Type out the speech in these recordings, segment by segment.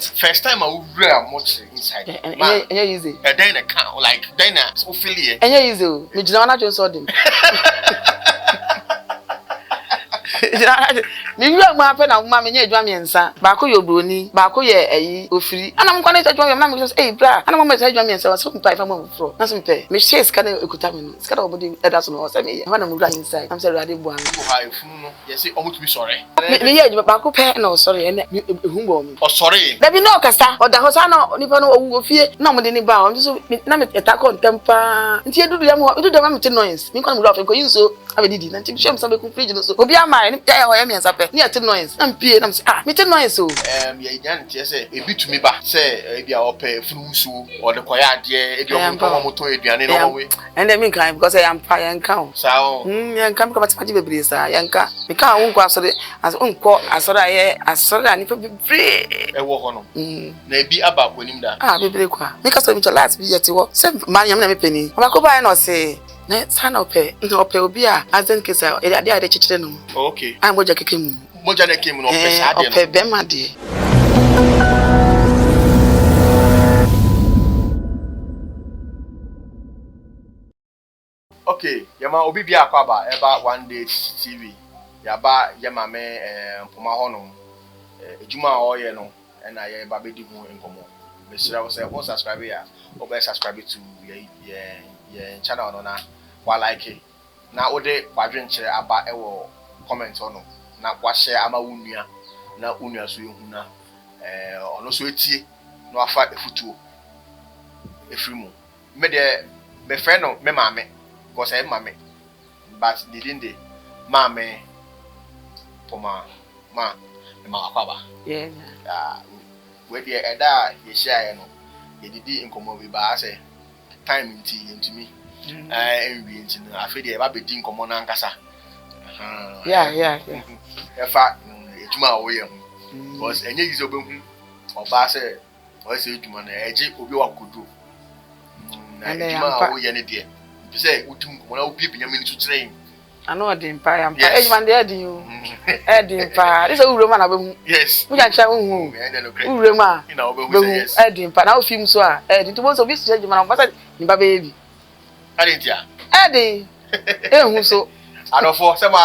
But first time I will real much inside. And easy. And then a count like then so affiliate. And easy. Me jina just saw them. Me you am happen na ma me nye adwa me nsa. Ba ko ye obroni, ba ko ye eyi ofiri. Ana mo kwane adwa me na me say eh bra. Ana mo me adwa me nsa so mpa fa mo fro. Na so mpe. Me share ska na ekuta me no. Ska da obodi eda so no say me. Fa na mo run inside. I'm say rade bo an. Ko ha efunu no. Ye say omo to be sorry. Me ye adwa ba ko pe na sorry ene ehun bo me. Oh sorry. Da bi no kasa. Oda ho sa na nipa no owu ofie. Na mo de ni ba. So na me eta ko ntempa. Nti edudu ya mo edudu ma me te noise. Me kwa mo do afa ko yinso abedidi. Na nti shem sabe ku fridge no so. Obi ama ya ho ya me nsa pe. Ni ate noise. Na mpie na me say me te noise o. Ye nyan tie say ebi tumi ba say ebi a ope funu nsu o de koya ade ebi o mo to eduane no we. And then me kan because I am pa yanka o. Sa o. Yanka me ka bati bebre sa yanka. Me ka won kwa asore as unko asore aye asore ani pe bebre. E wo ho no. Na ebi aba kwanim da. Bebre kwa. Me ka so me last bi yeti wo. Say man yam na me peni. Oba ko ba no say na sana ope obi a azen kesa e ade ade chichire no. Okay. Am moja keke mu. Moja na keke mu no ope sa ade no. Ope be ma de. Okay, yama obi bia akwaba eba one day TV. Yaba yama me mpoma ho no. Ejuma o ye no na ye ba bedi hu enkomo. Me sira wo say who subscribe ya. Oba subscribe to ye channel no na wa like na ode kwadwen kire aba ewo comment no na wa share ama wunua na unua so ehu na ono so etie no afa efutuo efrimu me de me friend no me maame because I maame but didn't maame poma ma me ma akwaba we dey eda ye share no ye didi nkomo bi ba say time nti ntumi enwi nti na afi dey ba bedi nkomo na nkasa yeah efa ejuma wo ye hu because enye yizo be hu oba say o say ejuma na eje obi wa kodo na ejuma wo ye ne de bi say utum nkomo na obi binya mini tutrain ano odi mpa ya mpa ejuma de edi o edi mpa this uro ma na be hu yes mu ja hu uro ma ina obe hu say yes edi mpa na o film so a edi to bo so bi so ejuma na mpa ni ba be bi adi ntia edi ehu so adofo se ma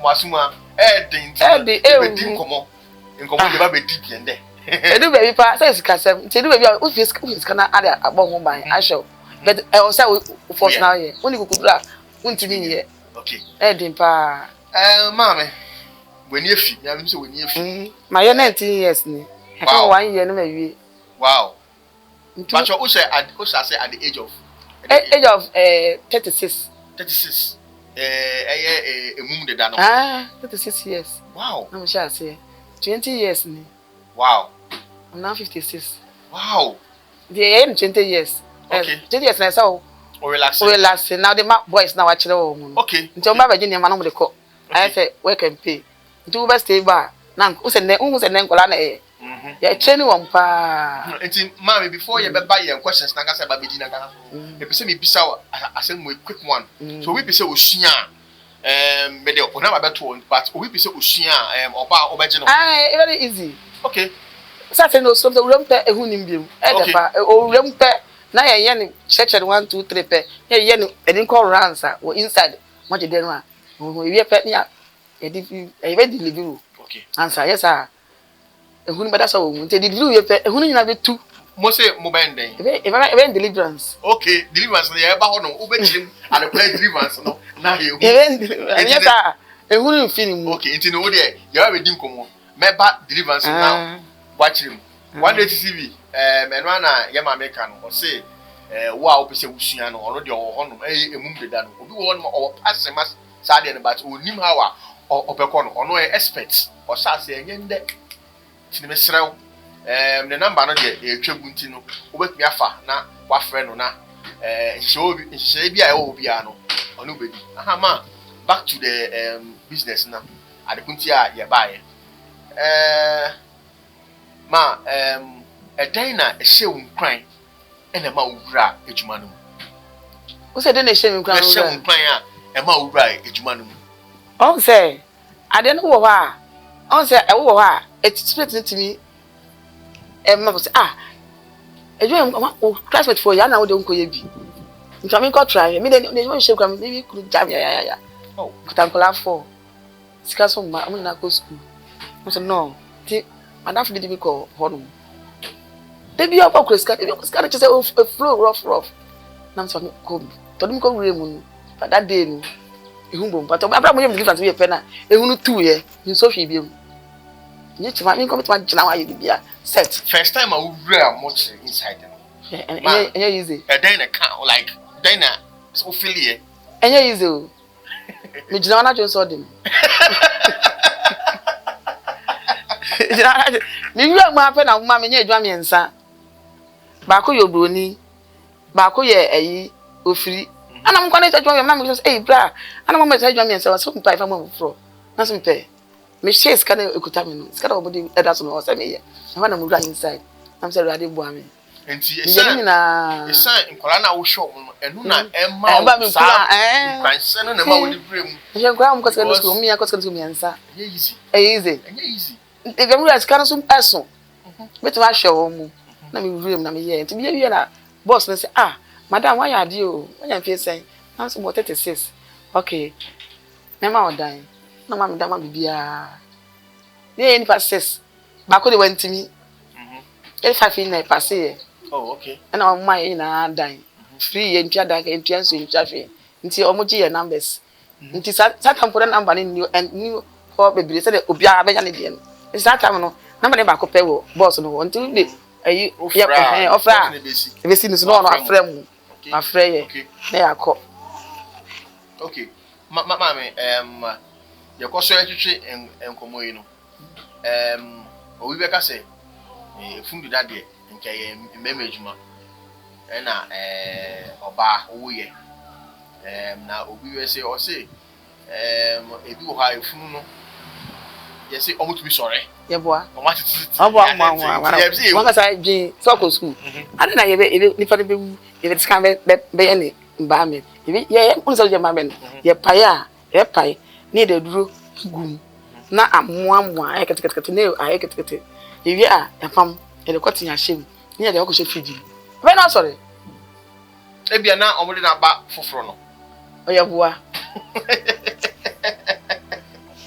masuma edi bedi nkomo de ba bedi biende edu baby pa say sikasem nti edu baby o fiska na ade agbo ho ban asho but o say o force now here oni kukudura untimi here okay edi pa mama weni efi ya bi se weni efi ma ye 19 years ni e ka 1 year no ma wie wow but o say at the age of 36 emum de da no 36 years wow I'm sure say 20 years ni wow I'm now 56 wow the 20 years okay 20 years na so o relax now the boys now watch the wo okay nti o ba ba gini ma no mo de ko I say work and pay nti we stay ba na who say nkola na ya training won pa nti mama before you be buy your questions na gasa ba bedi na gasa e be say me bisa asem mo quick one so we be say osua me de ona ba beto but we be say osua oba obaje no very easy okay say no so the urempe ehun nimbiem e de pa o urempe na ye ni check 1 2 3 pe ye ni edin call rounds o inside mo je de no a o ye pe ni a e di e be deliver okay answer yes sir ehun bada so wo nte deliver ye pe ehun nyina be tu mo say mo ben den even deliverance okay deliverance ye ba ho no o be chim and the play deliverance no na ye even yes sir ehun film okay nti no wo de ye be din komo me ba deliverance now watch him one day TV eno na ye ma make no o say wo a opese wusua no ono de o ho no emum de da no obi wo no o pass mas sa de no but onim how a opekọ no ono expert o sa se enye nde tini me srew the number no de etwagu nti no obetumi afa na wa frɛ no na nhye bi a obi a no ono bedi aha ma back to the business na adekunti a ye baaye ma edan na ehye unkran ena ma wura ejuma no wo se de na ehye unkran ehye unkran a e ma wura ejuma no on say ade no wo ha on say e wo ha it split ntimi Emma say o classmate for ya na wo de nko ye bi. Nti me ko try me dey no shake am maybe could jam ya. Oh, kutankola for. Sika so ma na go school. I said no. Ti madam for dey me ko hono. Dey bi opa kreska, dey kreska dey say o flow rough. Na so me ko. To dem ko wure mu. But that day no. Ehun bom. But Abraham you give am to be pen na. Ehun 2 ye. You so hwe bi. You chima me come to gina wa ye bia. Set. First time I would real much inside them. And easy. And then a count like then so filie. And easy. Me gina na jo so dem. Me wi am happen na ma me nya adwa me nsa. Ba ko yo broni. Ba ko ye ayi ofiri. Ana mo kwane adwa me na me say bra. Ana mo me adwa me nsa so mpa ifa mo fro. Na so mpe. Me share ska na ekuta me no. Ska na obodi eda so no say me ye. Na na mo dwa inside. I'm say ready bo am. Enti esan nkola na wo show no enu na emma me kula kwanse no na ma wo di brem. Je kwa am koska no school mi akoska no mi ansa. Easy. Easy. Easy. E ga mu ya ska no so person. Beti ma show mu. Na me brem na me ye. Enti bi ye na boss no say madam why are you? Why am fe say? Na so 36. Okay. Me ma odan. Na ma me da ma bibia. Ne ni pa 6. Ba ko de wantimi. 5 in na pass here. Oh, okay. And on my na dan. Free and tia dan and tia so in traffic. Nti omoji your numbers. Nti satan put number ni new and new for baby say obia be ya ne de no. Nti satan no number ba ko pe wo boss no until the ayi offer. E be si no no afre mu. Afre ye. Na ya ko. Okay. Mama me ye ko so etwetwe enkomo yi no. Owi be ka say fundu da de nke ye memejuma na oba owoye na obi we say o say ebi wo ha efunu no ye say omutumi sore ye boa o ma titi wa ka say gin so ko school ada na ye be nipa be wu ye be scan be ye ni mba me ye unso je ma be ye paya ye pai ni de duro gum na amoamoa ayekete ne ayekete ewi yapam e de kwatinya shem ni de okoshe fidi be na sorry e bia na omode na ba foforo no oyaboa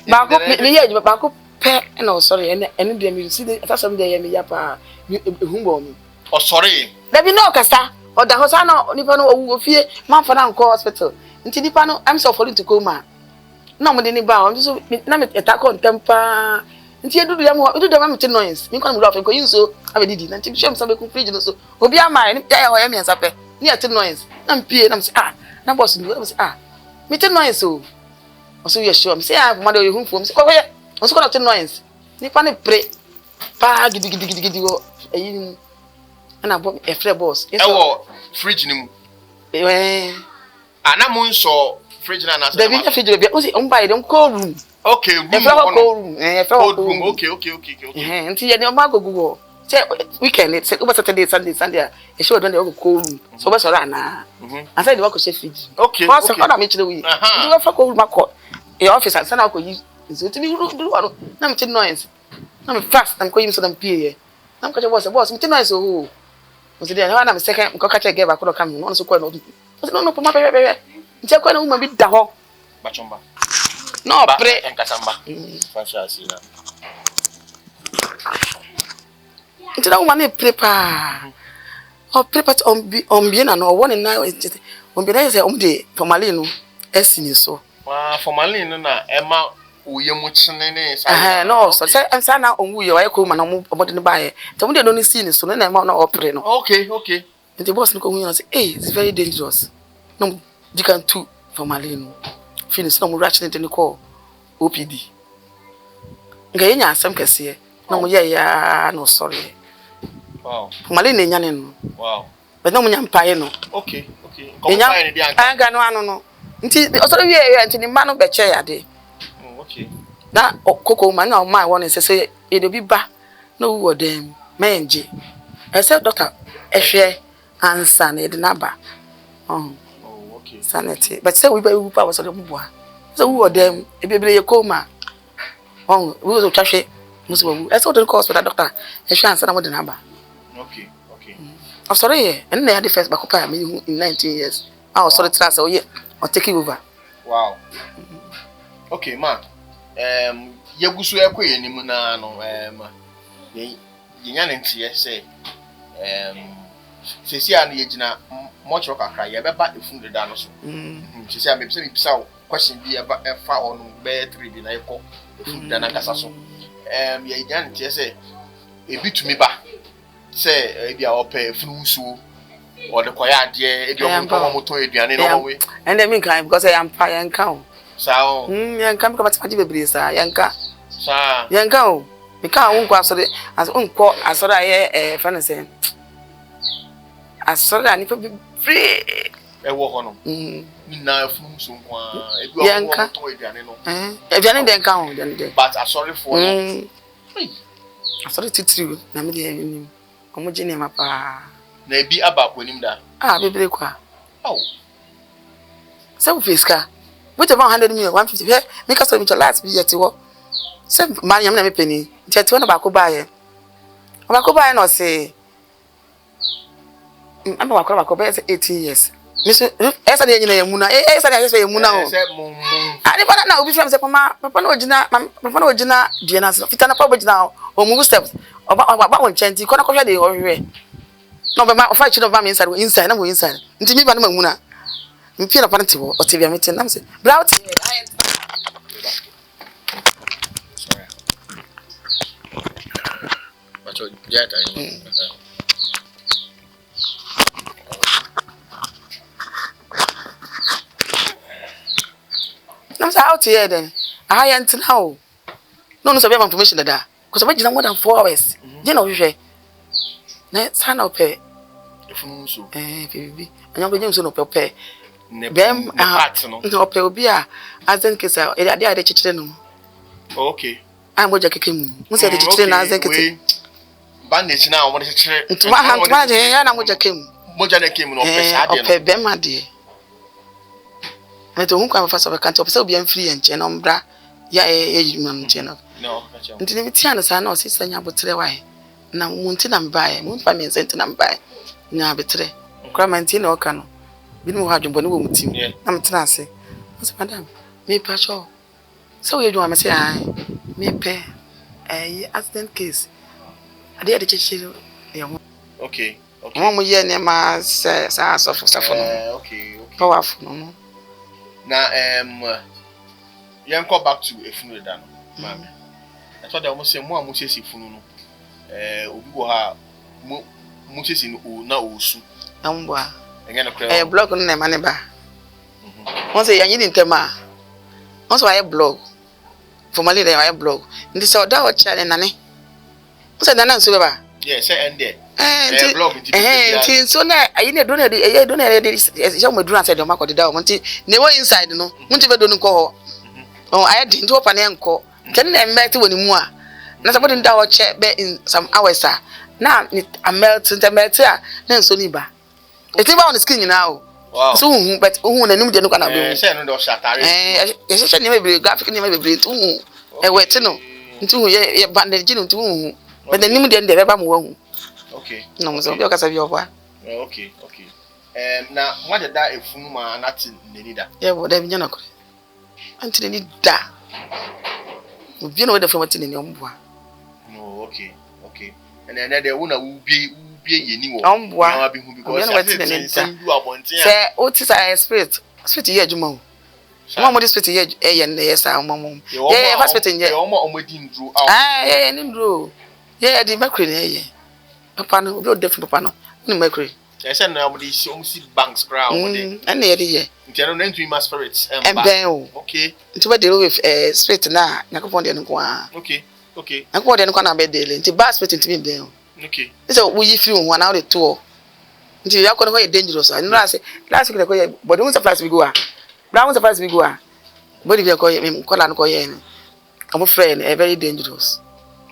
ba ko me ye ba ko pe na sorry ene de mi si de atasam de ye me ya pa ehumbo mi o sorry da bi no kasa o da hosa na nipa no owu ofie man fa na nko hospital nti nipa no am so for to coma na mo de ni ba o so na me etako ntempa nti edudu ya me noise mi kwa mo do ko yinso abedidi na nti shem sabe ku fridge no so obi amai ni ya ho ya mi ansape ni ate noise na mpie na me say na boss ni me say me te noise o so ye sure me say mo de hu fo me say ko ye o so ko na te noise ni pa ne pre pa gidi go eyi na bo e free boss e wo fridge ni mu ana mo nso fridge na na say the big fridge be o say on buy dem cold room. Okay, room. Cold room. Okay. Nti ye no magogo. Say weekend it say over Saturday, Sunday. E show don dey go cold room. So be so na. I say dey work chef fridge. Okay. Pass on am chile we. Nti we fa cold room akọ. E office and sana ko yi. So ti bi do wano. Na me tin noise. Na me fast am ko yim so dem pie ye. Na me ka boss me tin noise o. O say dey na me second ko ka che get back ko come no so ko no. O say no poma be. Nti ko na woman bi da ho. Bachomba. No, pre enkasamba. Fancy na. Nti na woman e prepare. O prepare on bien na no one na on bien na say de formalin no esini so. Wa formalin no na ema uye mu chinene sa. No, so say ansa na onwuye wa ko ma na omode ne baaye. Nti mo de no ni sini so na ema na opre no. Okay. Nti boss no ko hu na say it's very dangerous. No you can too formalin no. Finish no mo ratch ne call OPD. Nga yenya asem kese na mo ye ya no sorry. Wow. Mali ne nyane no. Wow. But no mo nyampae no. Okay. Come find it there. Anga no anu no. Nti osoro wie ya nti ni ma no be che ya de. Okay. Na koko ma na o ma won se e de bi ba na wo dem menje. I said doctor ehwe ansa na e de na ba. Okay. Sanity. But say we be we pa was so mboa. So who of them e bebre ye coma. We go to twahwe muso wu. I said the cause for that doctor. Ehwe ansa na mo de na ba. Okay. I'm sorry, and they had the first back up in 19 years. I was sorry to say, or taking over. Wow. Okay, man. Yagusu ekwe ni mu na no yenya ntie say sesi an yegina much work akra ye beba efun de da no so. Sesi am be se bisa question bi e fa on be 3 bi na yeko efun da na kasa so. Yenya ntie say ebi tumi ba say e bia ope efun nsuo or the koya ade e bi o mo to eduane no we. And then me kan because I am fire and count. Sao. Yanka because party bebre sa yanka. Sa. Yanka o. Me kan won kwa asore as unko asore aye fan say. Asore ani pe free. E wo ho no. Na afun so kwa e bi o mo to eduane no. Eduane den kan o den den. But asore for no. Asore titiri na me dey nim. Omo je ne ma pa. Na e bi aba kwanim da. Bebre kwa. Oh. So fiska. Which about 100 million, 150. Hey, make us your last be at what? Some money, I'm not penny. Just one about buy. About buy no say. I'm about buy 18 years. Mister, esa de nyina yamuna. Esa de say yamuna o. Ani bana na obi fam say papa na ogina die na so. Fita na papa ogina o move steps. Oba won chanti ko na ko hwe de ohwe. No be ma ofa chi no ba me inside na mo inside. Nti mi ba na mamuna. Me feel a party or TV meeting. I'm saying, Brown. Sorry. But yeah, I'm out here then. I ain't now. No, so we have information that because we did more than 4 hours. You know, we sign up pay. If you so, baby, and you're going to pay. Them no pe obi a azen kesa e ade ade chichire no. Okay. Am boja keke mu. Mu se ade chichire na azen kete. Ba na chi na o mo chichire. Ntuma je ya na moja kem. Moja na kem no pe sa ade no. O pe be ma de. Meto hu kwa fa so be kan to pe se obi am free enche no mbra ya e ma nche no. No, kacha. Ntini mi tia na sa na o sisa nya botere wae. Na mu nti na mbae, mu fa me sente na mbae. Nya betere. Kwa ma nti na o ka no. Binu ha dwombo ne wo mutim na mtena ase so madam me pa cho so we dwuma me say ai me pe accident case ade ade chichiro ye ho okay mo ye ne ma sa safo no okay powerful no na yen go back to efunu da no mama I thought that almost say mo amu sesi funu no obi go ha mo sesi no na osu ambwa blog no na mane ba. Won say yanyi din tema. Won so aye blog. Formally dey aye blog. Ndi say oda o cha nane. Won say nana nso be ba. Yeah, say end there. Blog nti so na ayi ne do na dey say mo do na say dey makọ dey da o nti ne wo inside no. Nti be do no ko ho. Oh aye din to pa na enko. Ken na melt woni mu a. Na say bodin da o che be in some hours a. Na melt a na nso ni ba. It's about on the skin now. Wow. So, but who na num de no kana be. Say no do shatare. Yes, say ni me graphic ni me be to hu. E wet no. Ntu ye bandage no to hu. But the nim de be ba mo hu. Okay. No mo so be o kasa bi oba. Okay. Na what did that efunu ma natin neni da? Yeah, but dem nyana ko. Anti neni da. Obi no we de from atin neni omboa. No, okay. And then there wona will be yeni wo. Omboa. Because I think do abontin. Say o ti say spirit ye adwuma o. Mo spirit ye na yes a mo. Yeah, spirit ye. Omo di ndru out. Yeah, ni ndru. Yeah, di makre na ye. Papa no obi o def papa no. Ni makre. I said no omo di si banks crown omo dey. Na ye dey. Nti no ntu ma spirits okay. Nti we dey with spirit na yakopon dey nko a. Okay. Yakopon dey nko na be dey. Nti bad spirit nti me dey. Okay. So we free one now the tour. Nti yakon ho dangerous. I know say last week dey go but won surprise we go a. Brown surprise we go a. Body be ko me kola no ko ye ni. Am friend very dangerous.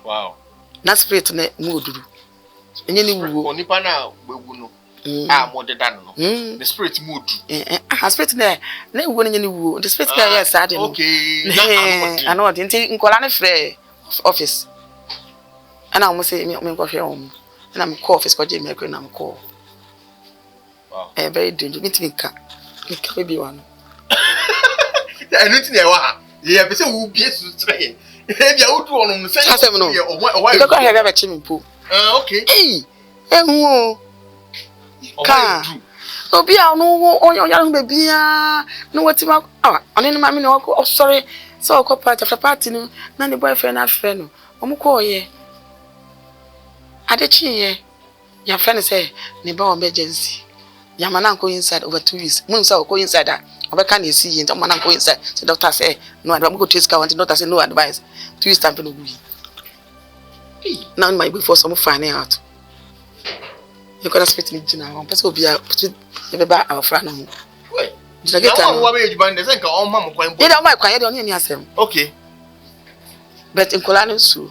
Wow. Na spirit na mu oduru. Enye ni wuwo. Onipa na gbewu no. Mo de dan no. The spirit mood. Spirit na wuwo enye ni wuwo. The spirit na yes ade no. Okay. I know nti nkola na frɛ office. Ana mo say me ko hwe o. and I'm call office called Jamie and I'm call. Wow. Very dangerous. Meeting car. It can be one. I don't know. Yeah, but so who be so train. Maybe I would do on the same. I said, no. Why You can't have a chimney pool. Okay. Hey, who? Car. No, be out no young baby. No, what's about? Oh, I didn't mind. Oh, sorry. So, I part of the party. No, none the boyfriend, our friend. I'm call ye. I did ye. Your friend say, neighbor emergency. Your man go inside over 2 weeks. Moon saw go inside that. Or can you see? And man go inside. The doctor say, no, I don't go to his car. And the doctor say, no advice. 2 weeks time to be. Now, my before some finding out. You got to speak to me now. But will be a our friend. Wait, you get what way you bind the second on Mamma. You don't mind quiet on any of them. Okay. But in Colano Sue.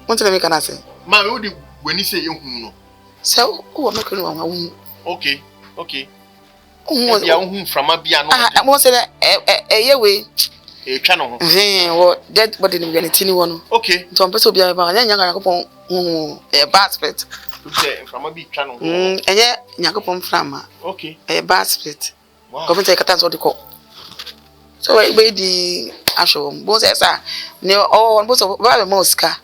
What did I make an answer? Mamma, would you when you say you know? So, who am I going on? Okay, okay. Who was your from a piano? I won't say a year way. A channel. What dead body in the one. Okay. Tom Pesso be about a young a basket. From a big channel. And yet, Yakupon Flamma. Okay. A basket. Wow. Come and take a chance of the call. So I weighed the Ashore. Both as I near all most of Rabbi Mosca.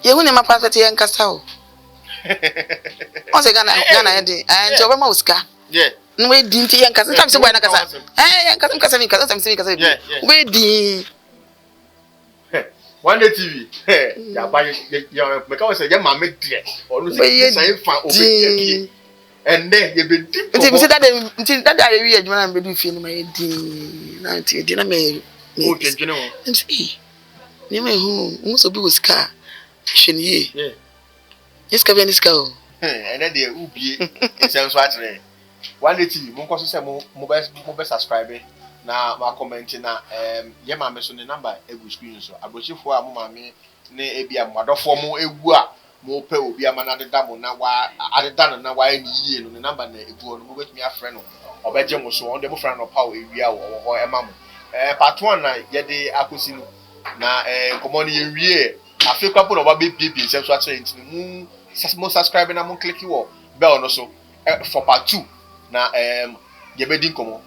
You wouldn't have passed the Castle. Once again, and Joe Mosca. Yeah. No, we didn't see Yankas. Sometimes when I can say, we did. One day TV. Yeah, by your because your mamma dear. Or say fine. And then you've been deep. That I read when I'm ready to feel my dinner may. Okay, general. And see, near my home, most of you was car. Shiny. Yeah. Yes, Cavian is cow. And then they will be in some swat. One day TV, more causes mobile subscriber. Now, my commenting na yeah, my son the number every screen so. I wish you for a mammy, nay, a be a mother for more a wua, more pay will be a man at the double now. Why I done now? Why ye on the number? If you want with me a friend or Belgium was so on the friend of power area or a mamma. Part 1 yet the Akusin na commodity year. I feel couple of baby self watching more subscribing among click you bell also for part 2 na ye bedin komo